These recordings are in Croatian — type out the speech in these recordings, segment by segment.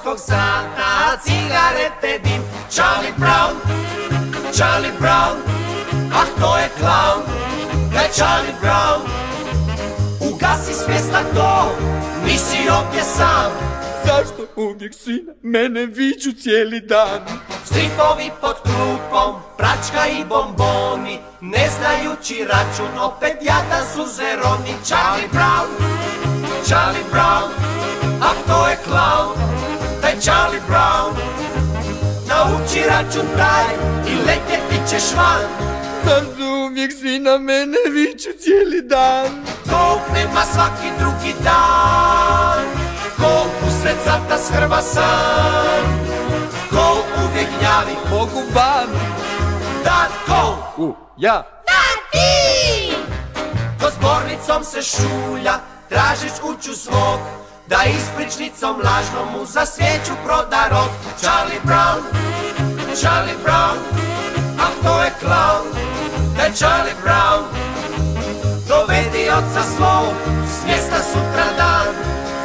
školskog sata, cigarete dim. Charlie Brown, Charlie Brown, ah to je klaun, taj Charlie Brown. Ugasi svijesta to, nisi ovdje sam. Zašto uvijek svi na mene viču cijeli dan? Stripovi pod klupom, pračka i bomboni, ne znajući račun, opet jadan su zeroni. Charlie Brown, Charlie Brown, ah to je klaun, taj Charlie Brown. Nauči račun taj i letjeti ćeš van. Zašto uvijek svi na mene viču cijeli dan? Kog nema svaki drugi dan, ko usred sata shrba san, ko uvijek gnjavi, Mogu van. da ko? Ja. Da ti! Ko zbornicom se šulja, tražiš kuću svog, da ispričnicom lažnom mu za svijeću proda rok. Charlie Brown, Charlie Brown, ah to je klaun, taj Charlie Brown. Dovedi oca svog, s mjesta sutra dan.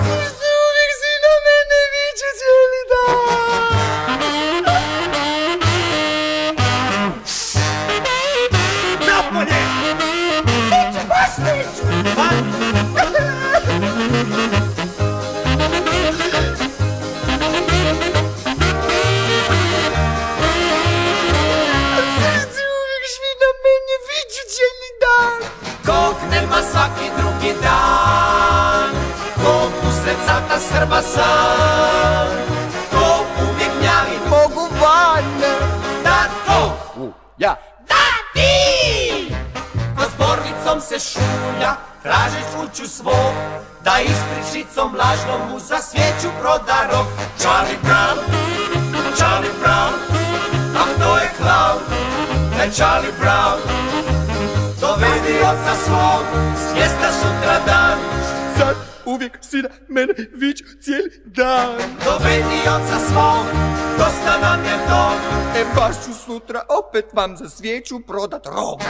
Zašto uvijek svi na mene viču cijeli dan? Napolje! Neće baš neću! Zašto uvijek svi na mene viču cijeli dan? Kog nema svaki drugi dan, kog usred sata shrba san, kog uvijek gnjavi, Mogu van. da to! Ja. Da ti! Ko zbornicom se šulja, tražiš kuću svog, da ispričnicom lažnom mu za svijeću proda rok. Charlie Brown, Charlie Brown, ah to je klaun, taj Charlie Brown. Dovedi oca svog, s mjesta sutra dan. Sad uvijek svi na mene viču cijeli dan. Dovedi oca svog, dosta nam je to. Baš ću sutra opet vam za svijeću prodat rog.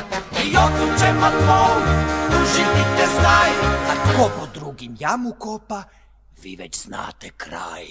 I ocu ćemo tvoj, tužiti te znaj. A tko po drugim jamu kopa, vi već znate kraj.